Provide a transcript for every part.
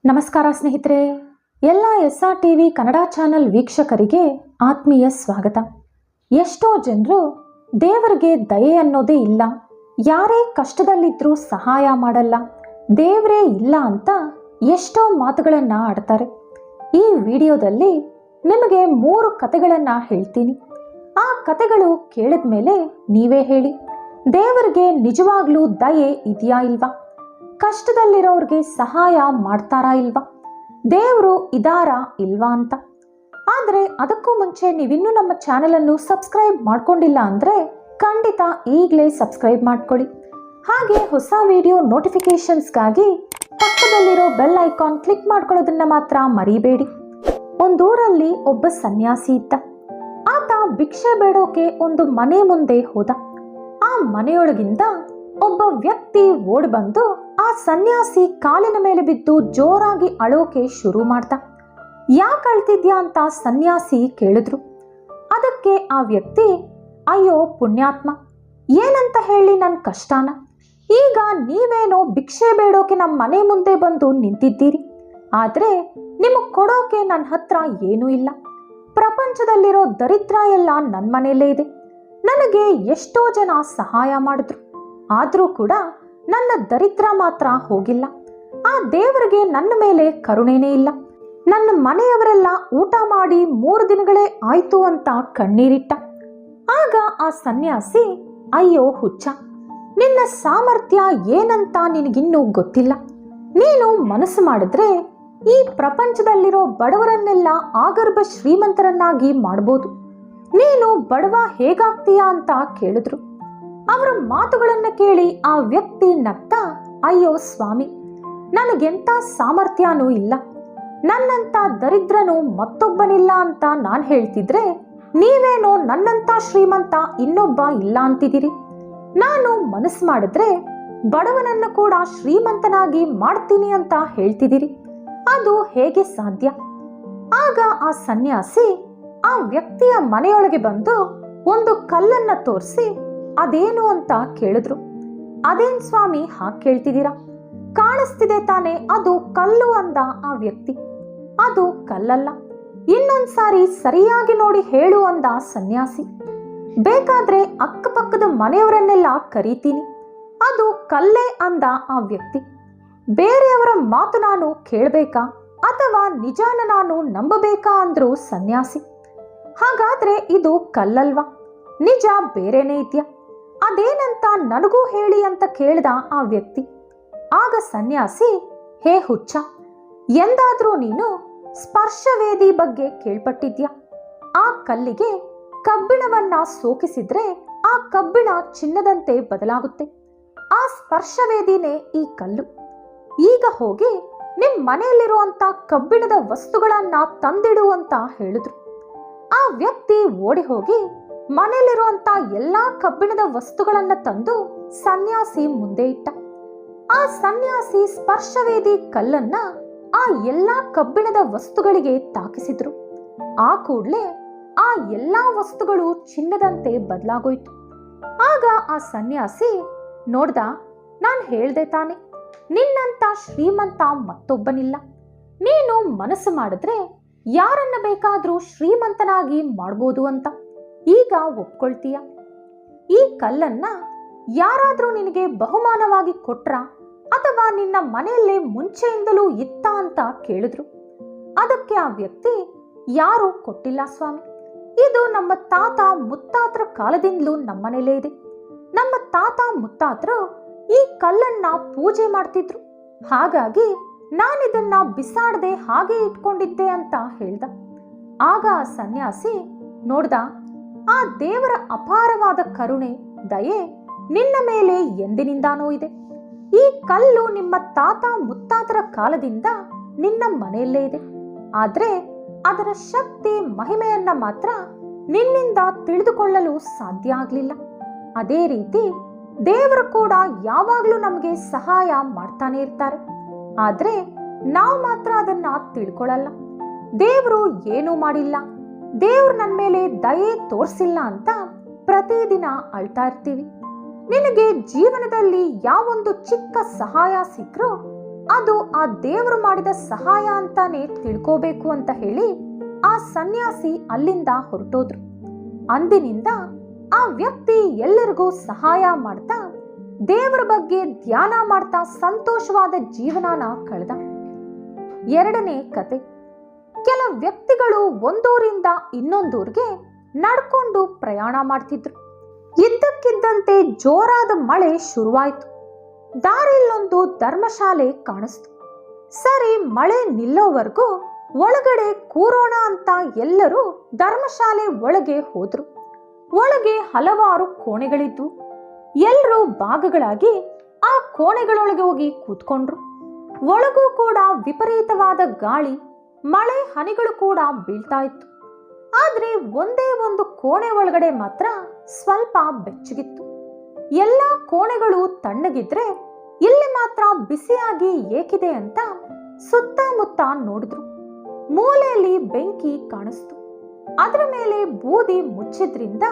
ನಮಸ್ಕಾರ ಸ್ನೇಹಿತರೆ, ಎಲ್ಲ SR TV ಕನ್ನಡ ಚಾನಲ್ ವೀಕ್ಷಕರಿಗೆ ಆತ್ಮೀಯ ಸ್ವಾಗತ. ಎಷ್ಟೋ ಜನರು ದೇವರಿಗೆ ದಯೆ ಅನ್ನೋದೇ ಇಲ್ಲ, ಯಾರೇ ಕಷ್ಟದಲ್ಲಿದ್ರೂ ಸಹಾಯ ಮಾಡಲ್ಲ, ದೇವರೇ ಇಲ್ಲ ಅಂತ ಎಷ್ಟೋ ಮಾತುಗಳನ್ನು ಆಡ್ತಾರೆ. ಈ ವಿಡಿಯೋದಲ್ಲಿ ನಿಮಗೆ 3 ಕಥೆಗಳನ್ನು ಹೇಳ್ತೀನಿ. ಆ ಕಥೆಗಳು ಕೇಳಿದ ಮೇಲೆ ನೀವೇ ಹೇಳಿ, ದೇವರಿಗೆ ನಿಜವಾಗ್ಲೂ ದಯೆ ಇದೆಯಾ ಇಲ್ವಾ? ಕಷ್ಟದಲ್ಲಿರೋರಿಗೆ ಸಹಾಯ ಮಾಡ್ತಾರಾ ಇಲ್ವಾ? ದೇವರು ಇದಾರಾ ಇಲ್ವಾ ಅಂತ. ಆದರೆ ಅದಕ್ಕೂ ಮುಂಚೆ ನೀವಿನ್ನೂ ನಮ್ಮ ಚಾನೆಲನ್ನು ಸಬ್ಸ್ಕ್ರೈಬ್ ಮಾಡ್ಕೊಂಡಿಲ್ಲ ಅಂದರೆ ಖಂಡಿತ ಈಗಲೇ ಸಬ್ಸ್ಕ್ರೈಬ್ ಮಾಡ್ಕೊಳ್ಳಿ. ಹಾಗೆ ಹೊಸ ವಿಡಿಯೋ ನೋಟಿಫಿಕೇಶನ್ಸ್ಗಾಗಿ ಪಕ್ಕದಲ್ಲಿರೋ ಬೆಲ್ ಐಕಾನ್ ಕ್ಲಿಕ್ ಮಾಡ್ಕೊಳ್ಳೋದನ್ನ ಮಾತ್ರ ಮರಿಬೇಡಿ. ಒಂದೂರಲ್ಲಿ ಒಬ್ಬ ಸನ್ಯಾಸಿ ಇದ್ದ. ಆತ ಭಿಕ್ಷೆ ಬೇಡೋಕೆ ಒಂದು ಮನೆ ಮುಂದೆ ಹೋದ. ಆ ಮನೆಯೊಳಗಿಂದ ಒಬ್ಬ ವ್ಯಕ್ತಿ ಓಡಿ ಬಂದು ಆ ಸನ್ಯಾಸಿ ಕಾಲಿನ ಮೇಲೆ ಬಿದ್ದು ಜೋರಾಗಿ ಅಳೋಕೆ ಶುರು ಮಾಡ್ದ. ಯಾಕೆ ಅಳ್ತಿದ್ಯಾ ಅಂತ ಸನ್ಯಾಸಿ ಕೇಳಿದ್ರು. ಅದಕ್ಕೆ ಆ ವ್ಯಕ್ತಿ, ಅಯ್ಯೋ ಪುಣ್ಯಾತ್ಮ, ಏನಂತ ಹೇಳಿ ನನ್ನ ಕಷ್ಟನ? ಈಗ ನೀವೇನೋ ಭಿಕ್ಷೆ ಬೇಡೋಕೆ ನಮ್ಮ ಮನೆ ಮುಂದೆ ಬಂದು ನಿಂತಿದ್ದೀರಿ, ಆದರೆ ನಿಮಗೆ ಕೊಡೋಕೆ ನನ್ನ ಹತ್ರ ಏನೂ ಇಲ್ಲ. ಪ್ರಪಂಚದಲ್ಲಿರೋ ದರಿದ್ರ ಎಲ್ಲ ನನ್ನ ಮನೆಯಲ್ಲೇ ಇದೆ. ನನಗೆ ಎಷ್ಟೋ ಜನ ಸಹಾಯ ಮಾಡಿದ್ರು, ಆದರೂ ಕೂಡ ನನ್ನ ದರಿದ್ರ ಮಾತ್ರ ಹೋಗಿಲ್ಲ. ಆ ದೇವರಿಗೆ ನನ್ನ ಮೇಲೆ ಕರುಣೆನೇ ಇಲ್ಲ. ನನ್ನ ಮನೆಯವರೆಲ್ಲ ಊಟ ಮಾಡಿ 3 ದಿನಗಳೇ ಆಯ್ತು ಅಂತ ಕಣ್ಣೀರಿಟ್ಟ. ಆಗ ಆ ಸನ್ಯಾಸಿ, ಅಯ್ಯೋ ಹುಚ್ಚ, ನಿನ್ನ ಸಾಮರ್ಥ್ಯ ಏನಂತ ನಿನಗಿನ್ನೂ ಗೊತ್ತಿಲ್ಲ. ನೀನು ಮನಸ್ಸು ಮಾಡಿದ್ರೆ ಈ ಪ್ರಪಂಚದಲ್ಲಿರೋ ಬಡವರನ್ನೆಲ್ಲ ಆಗರ್ಭ ಶ್ರೀಮಂತರನ್ನಾಗಿ ಮಾಡ್ಬೋದು. ನೀನು ಬಡವ ಹೇಗಾಗ್ತೀಯಾ ಅಂತ ಕೇಳಿದ್ರು. ಅವರ ಮಾತುಗಳನ್ನು ಕೇಳಿ ಆ ವ್ಯಕ್ತಿ ನಗ್ತಾ, ಅಯ್ಯೋ ಸ್ವಾಮಿ, ನನಗೆಂಥ ಸಾಮರ್ಥ್ಯನೂ ಇಲ್ಲ, ನನ್ನಂಥ ದರಿದ್ರನು ಮತ್ತೊಬ್ಬನಿಲ್ಲ ಅಂತ ನಾನು ಹೇಳ್ತಿದ್ರೆ ನೀವೇನೋ ನನ್ನಂಥ ಶ್ರೀಮಂತ ಇನ್ನೊಬ್ಬ ಇಲ್ಲ ಅಂತಿದ್ದೀರಿ. ನಾನು ಮನಸ್ಸು ಮಾಡಿದ್ರೆ ಬಡವನನ್ನು ಕೂಡ ಶ್ರೀಮಂತನಾಗಿ ಮಾಡ್ತೀನಿ ಅಂತ ಹೇಳ್ತಿದ್ದೀರಿ, ಅದು ಹೇಗೆ ಸಾಧ್ಯ? ಆಗ ಆ ಸನ್ಯಾಸಿ ಆ ವ್ಯಕ್ತಿಯ ಮನೆಯೊಳಗೆ ಬಂದು ಒಂದು ಕಲ್ಲನ್ನ ತೋರಿಸಿ ಅದೇನು ಅಂತ ಕೇಳಿದ್ರು. ಅದೇನ್ ಸ್ವಾಮಿ ಹಾಗೆ ಕೇಳ್ತಿದ್ದೀರಾ? ಕಾಣಿಸ್ತಿದೆ ತಾನೆ, ಅದು ಕಲ್ಲು ಅಂದ ಆ ವ್ಯಕ್ತಿ. ಅದು ಕಲ್ಲಲ್ಲ, ಇನ್ನೊಂದ್ಸಾರಿ ಸರಿಯಾಗಿ ನೋಡಿ ಹೇಳು ಅಂದ ಸನ್ಯಾಸಿ. ಬೇಕಾದ್ರೆ ಅಕ್ಕಪಕ್ಕದ ಮನೆಯವರನ್ನೆಲ್ಲ ಕರೀತೀನಿ, ಅದು ಕಲ್ಲೇ ಅಂದ ಆ ವ್ಯಕ್ತಿ. ಬೇರೆಯವರ ಮಾತು ನಾನು ಕೇಳಬೇಕಾ ಅಥವಾ ನಿಜಾನ ನಾನು ನಂಬಬೇಕಾ ಅಂದ್ರು ಸನ್ಯಾಸಿ. ಹಾಗಾದ್ರೆ ಇದು ಕಲ್ಲಲ್ವಾ? ನಿಜ ಬೇರೆನೇ ಇದೆಯಾ? ಅದೇನಂತ ನನಗೂ ಹೇಳಿ ಅಂತ ಕೇಳ್ದ ಆ ವ್ಯಕ್ತಿ. ಆಗ ಸನ್ಯಾಸಿ, ಹೇ ಹುಚ್ಚ, ಎಂದಾದ್ರೂ ನೀನು ಸ್ಪರ್ಶವೇದಿ ಬಗ್ಗೆ ಕೇಳ್ಪಟ್ಟಿದ್ಯಾ? ಆ ಕಲ್ಲಿಗೆ ಕಬ್ಬಿಣವನ್ನ ಸೋಕಿಸಿದ್ರೆ ಆ ಕಬ್ಬಿಣ ಚಿನ್ನದಂತೆ ಬದಲಾಗುತ್ತೆ. ಆ ಸ್ಪರ್ಶವೇದಿನೇ ಈ ಕಲ್ಲು. ಈಗ ಹೋಗಿ ನಿಮ್ ಮನೆಯಲ್ಲಿರುವಂತ ಕಬ್ಬಿಣದ ವಸ್ತುಗಳನ್ನ ತಂದಿಡು ಅಂತ ಹೇಳಿದ್ರು. ಆ ವ್ಯಕ್ತಿ ಓಡಿ ಹೋಗಿ ಮನೆಯಲ್ಲಿರುವಂತ ಎಲ್ಲಾ ಕಬ್ಬಿಣದ ವಸ್ತುಗಳನ್ನ ತಂದು ಸನ್ಯಾಸಿ ಮುಂದೆ ಇಟ್ಟ. ಆ ಸನ್ಯಾಸಿ ಸ್ಪರ್ಶವೇದಿ ಕಲ್ಲನ್ನ ಆ ಎಲ್ಲಾ ಕಬ್ಬಿಣದ ವಸ್ತುಗಳಿಗೆ ತಾಕಿಸಿದ್ರು. ಆ ಕೂಡ್ಲೆ ಆ ಎಲ್ಲಾ ವಸ್ತುಗಳು ಚಿನ್ನದಂತೆ ಬದಲಾಗೋಯ್ತು. ಆಗ ಆ ಸನ್ಯಾಸಿ ನೋಡ್ದ, ನಾನ್ ಹೇಳ್ದೆ ತಾನೆ, ನಿನ್ನಂತ ಶ್ರೀಮಂತ ಮತ್ತೊಬ್ಬನಿಲ್ಲ. ನೀನು ಮನಸ್ಸು ಮಾಡಿದ್ರೆ ಯಾರನ್ನ ಬೇಕಾದ್ರೂ ಶ್ರೀಮಂತನಾಗಿ ಮಾಡ್ಬೋದು ಅಂತ ಈಗ ಒಪ್ಕೊಳ್ತೀಯ? ಈ ಕಲ್ಲನ್ನ ಯಾರಾದ್ರೂ ನಿನಗೆ ಬಹುಮಾನವಾಗಿ ಕೊಟ್ರ ಅಥವಾ ನಿನ್ನ ಮನೆಯಲ್ಲೇ ಮುಂಚೆಯಿಂದಲೂ ಇತ್ತ ಅಂತ ಕೇಳಿದ್ರು. ಅದಕ್ಕೆ ಆ ವ್ಯಕ್ತಿ, ಯಾರೂ ಕೊಟ್ಟಿಲ್ಲ ಸ್ವಾಮಿ, ಇದು ನಮ್ಮ ತಾತ ಮುತ್ತಾತರ ಕಾಲದಿಂದಲೂ ನಮ್ಮನೇಲೇ ಇದೆ. ನಮ್ಮ ತಾತ ಮುತ್ತಾತರು ಈ ಕಲ್ಲನ್ನ ಪೂಜೆ ಮಾಡ್ತಿದ್ರು, ಹಾಗಾಗಿ ನಾನಿದನ್ನ ಬಿಸಾಡದೆ ಹಾಗೆ ಇಟ್ಕೊಂಡಿದ್ದೆ ಅಂತ ಹೇಳ್ದ. ಆಗ ಆ ಸನ್ಯಾಸಿ ನೋಡ್ದ, ಆ ದೇವರ ಅಪಾರವಾದ ಕರುಣೆ ದಯೆ ನಿನ್ನ ಮೇಲೆ ಎಂದಿನಿಂದಾನೂ ಇದೆ. ಈ ಕಲ್ಲು ನಿಮ್ಮ ತಾತ ಮುತ್ತಾತರ ಕಾಲದಿಂದ ನಿನ್ನ ಮನೆಯಲ್ಲೇ ಇದೆ, ಆದ್ರೆ ಅದರ ಶಕ್ತಿ ಮಹಿಮೆಯನ್ನ ಮಾತ್ರ ನಿನ್ನಿಂದ ತಿಳಿದುಕೊಳ್ಳಲು ಸಾಧ್ಯ ಆಗ್ಲಿಲ್ಲ. ಅದೇ ರೀತಿ ದೇವರು ಕೂಡ ಯಾವಾಗ್ಲೂ ನಮಗೆ ಸಹಾಯ ಮಾಡ್ತಾನೆ ಇರ್ತಾರೆ, ಆದ್ರೆ ನಾವು ಮಾತ್ರ ಅದನ್ನ ತಿಳ್ಕೊಳ್ಳಲ್ಲ. ದೇವರು ಏನೂ ಮಾಡಿಲ್ಲ, ದೇವ್ರು ನನ್ನ ಮೇಲೆ ದಯೆ ತೋರಿಸಿಲ್ಲ ಅಂತ ಪ್ರತಿದಿನ ಅಳ್ತಾ ಇರ್ತೀವಿ. ನಿನಗೆ ಜೀವನದಲ್ಲಿ ಯಾವೊಂದು ಚಿಕ್ಕ ಸಹಾಯ ಸಿಕ್ಕರೂ ಅದು ಆ ದೇವರು ಮಾಡಿದ ಸಹಾಯ ಅಂತಾನೆ ತಿಳ್ಕೋಬೇಕು ಅಂತ ಹೇಳಿ ಆ ಸನ್ಯಾಸಿ ಅಲ್ಲಿಂದ ಹೊರಟೋದ್ರು. ಅಂದಿನಿಂದ ಆ ವ್ಯಕ್ತಿ ಎಲ್ಲರಿಗೂ ಸಹಾಯ ಮಾಡ್ತಾ ದೇವರ ಬಗ್ಗೆ ಧ್ಯಾನ ಮಾಡ್ತಾ ಸಂತೋಷವಾದ ಜೀವನನ ಕಳೆದ. ಎರಡನೇ ಕತೆ. ಕೆಲ ವ್ಯಕ್ತಿಗಳು ಒಂದೂರಿಂದ ಇನ್ನೊಂದೂರಿಗೆ ನಡ್ಕೊಂಡು ಪ್ರಯಾಣ ಮಾಡ್ತಿದ್ರು. ಇದ್ದಕ್ಕಿದ್ದಂತೆ ಜೋರಾದ ಮಳೆ ಶುರುವಾಯಿತು. ದಾರಿಲ್ಲೊಂದು ಧರ್ಮಶಾಲೆ ಕಾಣಿಸ್ತು. ಸರಿ, ಮಳೆ ನಿಲ್ಲೋವರೆಗೂ ಒಳಗಡೆ ಕೂರೋಣ ಅಂತ ಎಲ್ಲರೂ ಧರ್ಮಶಾಲೆ ಒಳಗೆ ಹೋದ್ರು. ಒಳಗೆ ಹಲವಾರು ಕೋಣೆಗಳಿದ್ವು. ಎಲ್ಲರೂ ಭಾಗಗಳಾಗಿ ಆ ಕೋಣೆಗಳೊಳಗೆ ಹೋಗಿ ಕೂತ್ಕೊಂಡ್ರು. ಒಳಗೂ ಕೂಡ ವಿಪರೀತವಾದ ಗಾಳಿ, ಮಳೆ ಹನಿಗಳು ಕೂಡ ಬೀಳ್ತಾ ಇತ್ತು. ಆದ್ರೆ ಒಂದೇ ಒಂದು ಕೋಣೆ ಒಳಗಡೆ ಮಾತ್ರ ಸ್ವಲ್ಪ ಬೆಚ್ಚಗಿತ್ತು. ಎಲ್ಲ ಕೋಣೆಗಳು ತಣ್ಣಗಿದ್ರೆ ಇಲ್ಲಿ ಮಾತ್ರ ಬಿಸಿಯಾಗಿ ಏಕಿದೆ ಅಂತ ಸುತ್ತಮುತ್ತ ನೋಡಿದ್ರು. ಮೂಲೆಯಲ್ಲಿ ಬೆಂಕಿ ಕಾಣಿಸ್ತು. ಅದರ ಮೇಲೆ ಬೂದಿ ಮುಚ್ಚಿದ್ರಿಂದ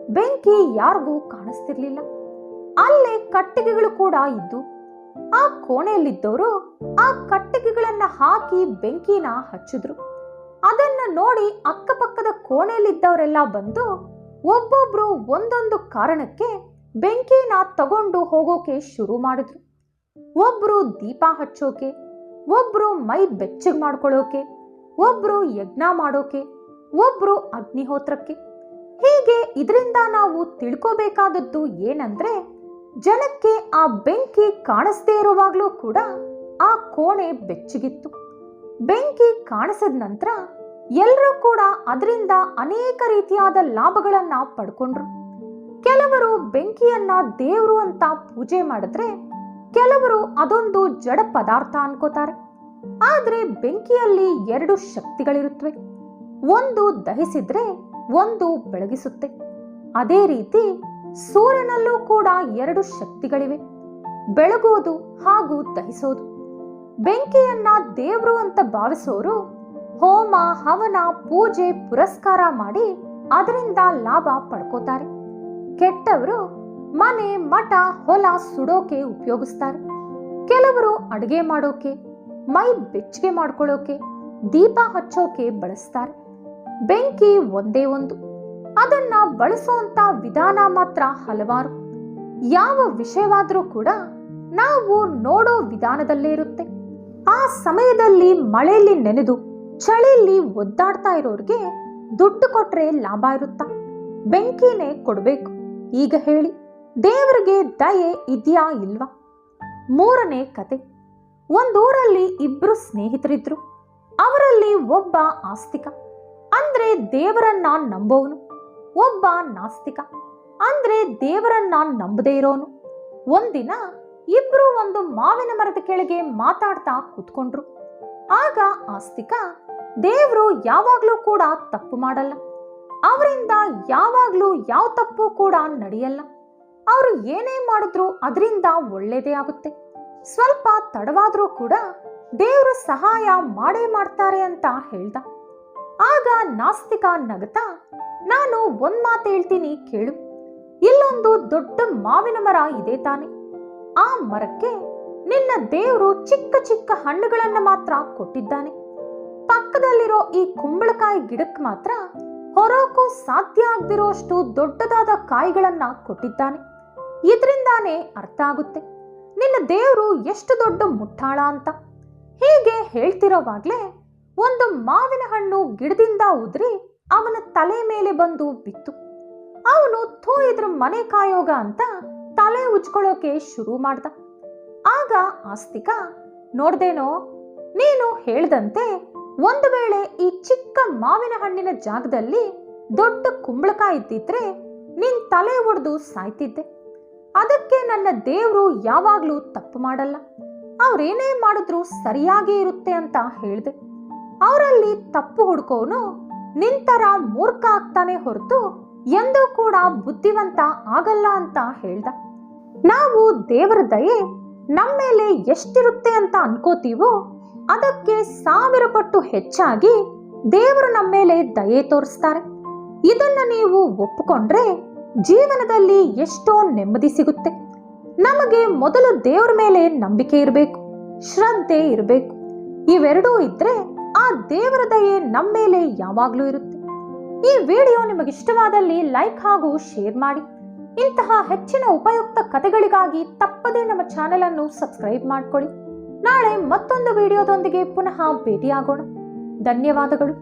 ಬೆಂಕಿ ಯಾರಿಗೂ ಕಾಣಿಸ್ತಿರ್ಲಿಲ್ಲ. ಅಲ್ಲೇ ಕಟ್ಟಿಗೆಗಳು ಕೂಡ ಇದ್ದು. ಆ ಕೋಣೆಯಲ್ಲಿದ್ದವರು ಆ ಕಟ್ಟಿಗೆಗಳನ್ನ ಹಾಕಿ ಬೆಂಕಿನ ಹಚ್ಚಿದ್ರು. ಅದನ್ನ ನೋಡಿ ಅಕ್ಕಪಕ್ಕದ ಕೋಣೆಯಲ್ಲಿದ್ದವರೆಲ್ಲ ಬಂದು ಒಬ್ಬೊಬ್ರು ಒಂದೊಂದು ಕಾರಣಕ್ಕೆ ಬೆಂಕಿನ ತಗೊಂಡು ಹೋಗೋಕೆ ಶುರು ಮಾಡಿದ್ರು. ಒಬ್ರು ದೀಪ ಹಚ್ಚೋಕೆ, ಒಬ್ರು ಮೈ ಬೆಚ್ಚಗ್ ಮಾಡ್ಕೊಳ್ಳೋಕೆ, ಒಬ್ರು ಯಜ್ಞ ಮಾಡೋಕೆ, ಒಬ್ರು ಅಗ್ನಿಹೋತ್ರಕ್ಕೆ. ಹೀಗೆ ಇದರಿಂದ ನಾವು ತಿಳ್ಕೋಬೇಕಾದದ್ದು ಏನಂದ್ರೆ, ಜನಕ್ಕೆ ಆ ಬೆಂಕಿ ಕಾಣಿಸದೇ ಇರುವಾಗ್ಲೂ ಕೂಡ ಆ ಕೋಣೆ ಬೆಚ್ಚಗಿತ್ತು. ಬೆಂಕಿ ಕಾಣಿಸಿದ ನಂತರ ಎಲ್ಲರೂ ಕೂಡ ಅದರಿಂದ ಅನೇಕ ರೀತಿಯಾದ ಲಾಭಗಳನ್ನ ಪಡ್ಕೊಂಡ್ರು. ಕೆಲವರು ಬೆಂಕಿಯನ್ನ ದೇವರು ಅಂತ ಪೂಜೆ ಮಾಡಿದ್ರೆ, ಕೆಲವರು ಅದೊಂದು ಜಡ ಪದಾರ್ಥ ಅನ್ಕೋತಾರೆ. ಆದ್ರೆ ಬೆಂಕಿಯಲ್ಲಿ ಎರಡು ಶಕ್ತಿಗಳಿರುತ್ತವೆ. ಒಂದು ದಹಿಸಿದ್ರೆ ಒಂದು ಬೆಳಗಿಸುತ್ತೆ. ಅದೇ ರೀತಿ ಸೂರ್ಯನಲ್ಲೂ ಕೂಡ ಎರಡು ಶಕ್ತಿಗಳಿವೆ, ಬೆಳಗೋದು ಹಾಗೂ ದಹಿಸೋದು. ಬೆಂಕಿಯನ್ನ ದೇವರು ಅಂತ ಭಾವಿಸೋರು ಹೋಮ, ಹವನ, ಪೂಜೆ, ಪುರಸ್ಕಾರ ಮಾಡಿ ಅದರಿಂದ ಲಾಭ ಪಡ್ಕೋತಾರೆ. ಕೆಟ್ಟವರು ಮನೆ, ಮಠ, ಹೊಲ ಸುಡೋಕೆ ಉಪಯೋಗಿಸ್ತಾರೆ. ಕೆಲವರು ಅಡುಗೆ ಮಾಡೋಕೆ, ಮೈ ಬೆಚ್ಚಗೆ ಮಾಡ್ಕೊಳ್ಳೋಕೆ, ದೀಪ ಹಚ್ಚೋಕೆ ಬಳಸ್ತಾರೆ. ಬೆಂಕಿ ಒಂದೇ ಒಂದು. ಅದನ್ನ ಬಳಸುವಂತ ವಿಧಾನ ಮಾತ್ರ ಹಲವಾರು. ಯಾವ ವಿಷಯವಾದ್ರೂ ಕೂಡ ನಾವು ನೋಡೋ ವಿಧಾನದಲ್ಲೇ ಇರುತ್ತೆ. ಆ ಸಮಯದಲ್ಲಿ ಮಳೆಯಲ್ಲಿ ನೆನೆದು ಚಳಿಯಲ್ಲಿ ಒದ್ದಾಡ್ತಾ ಇರೋರ್ಗೆ ದುಡ್ಡು ಕೊಟ್ರೆ ಲಾಭ ಇರುತ್ತಾ? ಬೆಂಕಿನೇ ಕೊಡ್ಬೇಕು. ಈಗ ಹೇಳಿ, ದೇವರಿಗೆ ದಯೆ ಇದೆಯಾ ಇಲ್ವಾ? ಮೂರನೇ ಕತೆ. ಒಂದೂರಲ್ಲಿ ಇಬ್ರು ಸ್ನೇಹಿತರಿದ್ರು. ಅವರಲ್ಲಿ ಒಬ್ಬ ಆಸ್ತಿಕ, ಅಂದ್ರೆ ದೇವರನ್ನ ನಂಬೋನು. ಒಬ್ಬ ನಾಸ್ತಿಕ, ಅಂದ್ರೆ ದೇವರನ್ನ ನಂಬದೇ ಇರೋನು. ಒಂದಿನ ಇಬ್ರು ಒಂದು ಮಾವಿನ ಮರದ ಕೆಳಗೆ ಮಾತಾಡ್ತಾ ಕೂತ್ಕೊಂಡ್ರು. ಆಗ ಆಸ್ತಿಕ, ದೇವ್ರು ಯಾವಾಗ್ಲೂ ಕೂಡ ತಪ್ಪು ಮಾಡಲ್ಲ, ಅವರಿಂದ ಯಾವಾಗ್ಲೂ ಯಾವ ತಪ್ಪು ಕೂಡ ನಡೆಯಲ್ಲ, ಅವರು ಏನೇ ಮಾಡಿದ್ರು ಅದರಿಂದ ಒಳ್ಳೇದೇ ಆಗುತ್ತೆ, ಸ್ವಲ್ಪ ತಡವಾದ್ರೂ ಕೂಡ ದೇವರು ಸಹಾಯ ಮಾಡೇ ಮಾಡ್ತಾರೆ ಅಂತ ಹೇಳ್ದ. ಆಗ ನಾಸ್ತಿಕ ನಗತಾ, ನಾನು ಒಂದ್ ಮಾತು ಹೇಳ್ತೀನಿ ಕೇಳು. ಇಲ್ಲೊಂದು ದೊಡ್ಡ ಮಾವಿನ ಮರ ಇದೆ ತಾನೆ. ಆ ಮರಕ್ಕೆ ನಿನ್ನ ದೇವರು ಚಿಕ್ಕ ಚಿಕ್ಕ ಹಣ್ಣುಗಳನ್ನ ಮಾತ್ರ ಕೊಟ್ಟಿದ್ದಾನೆ. ಪಕ್ಕದಲ್ಲಿರೋ ಈ ಕುಂಬಳಕಾಯಿ ಗಿಡಕ್ಕೆ ಮಾತ್ರ ಹೊರೋಕ್ಕೂ ಸಾಧ್ಯ ಆಗದಿರೋಷ್ಟು ದೊಡ್ಡದಾದ ಕಾಯಿಗಳನ್ನ ಕೊಟ್ಟಿದ್ದಾನೆ. ಇದರಿಂದಾನೇ ಅರ್ಥ ಆಗುತ್ತೆ ನಿನ್ನ ದೇವರು ಎಷ್ಟು ದೊಡ್ಡ ಮುಟ್ಟಾಳ ಅಂತ. ಹೀಗೆ ಹೇಳ್ತಿರೋವಾಗ್ಲೇ ಒಂದು ಮಾವಿನ ಹಣ್ಣು ಗಿಡದಿಂದ ಉದುರಿ ಅವನ ತಲೆ ಮೇಲೆ ಬಂದು ಬಿತ್ತು. ಅವನು ಥೂ ಇದ್ರ ಮನೆ ಕಾಯೋಗ ಅಂತ ತಲೆ ಉಜ್ಕೊಳ್ಳೋಕೆ ಶುರು ಮಾಡ್ದ. ಆಗ ಆಸ್ತಿಕ, ನೋಡ್ದೇನೋ, ನೀನು ಹೇಳ್ದಂತೆ ಒಂದು ವೇಳೆ ಈ ಚಿಕ್ಕ ಮಾವಿನ ಹಣ್ಣಿನ ಜಾಗದಲ್ಲಿ ದೊಡ್ಡ ಕುಂಬಳಕಾಯಿ ಇದ್ದಿದ್ರೆ ನಿನ್ ತಲೆ ಒಡೆದು ಸಾಯ್ತಿದ್ದೆ. ಅದಕ್ಕೆ ನನ್ನ ದೇವ್ರು ಯಾವಾಗ್ಲೂ ತಪ್ಪು ಮಾಡಲ್ಲ, ಅವ್ರೇನೇ ಮಾಡಿದ್ರು ಸರಿಯಾಗಿ ಇರುತ್ತೆ ಅಂತ ಹೇಳ್ದೆ. ಅವರಲ್ಲಿ ತಪ್ಪು ಹುಡ್ಕೋನು ನಿಂತರ ಮೂರ್ಖ ಆಗ್ತಾನೆ ಹೊರತು ಎಂದೂ ಕೂಡ ಬುದ್ಧಿವಂತ ಆಗಲ್ಲ ಅಂತ ಹೇಳ್ದ. ನಾವು ದೇವರ ದಯೆ ನಮ್ಮ ಮೇಲೆ ಎಷ್ಟಿರುತ್ತೆ ಅಂತ ಅನ್ಕೋತೀವೋ ಅದಕ್ಕೆ 1000 ಪಟ್ಟು ಹೆಚ್ಚಾಗಿ ದೇವರು ನಮ್ಮ ಮೇಲೆ ದಯೆ ತೋರಿಸ್ತಾರೆ. ಇದನ್ನ ನೀವು ಒಪ್ಪಿಕೊಂಡ್ರೆ ಜೀವನದಲ್ಲಿ ಎಷ್ಟೋ ನೆಮ್ಮದಿ ಸಿಗುತ್ತೆ. ನಮಗೆ ಮೊದಲು ದೇವರ ಮೇಲೆ ನಂಬಿಕೆ ಇರಬೇಕು. ಶ್ರದ್ಧೆ ಇರಬೇಕು. ಇವೆರಡೂ ಇದ್ರೆ ಆ ದೇವರ ದಯೆ ನಮ್ಮ ಮೇಲೆ ಯಾವಾಗ್ಲೂ ಇರುತ್ತೆ. ಈ ವಿಡಿಯೋ ನಿಮಗಿಷ್ಟವಾದಲ್ಲಿ ಲೈಕ್ ಹಾಗೂ ಶೇರ್ ಮಾಡಿ. ಇಂತಹ ಹೆಚ್ಚಿನ ಉಪಯುಕ್ತ ಕಥೆಗಳಿಗಾಗಿ ತಪ್ಪದೇ ನಮ್ಮ ಚಾನೆಲ್ ಅನ್ನು ಸಬ್ಸ್ಕ್ರೈಬ್ ಮಾಡ್ಕೊಳ್ಳಿ. ನಾಳೆ ಮತ್ತೊಂದು ವಿಡಿಯೋದೊಂದಿಗೆ ಪುನಃ ಭೇಟಿಯಾಗೋಣ. ಧನ್ಯವಾದಗಳು.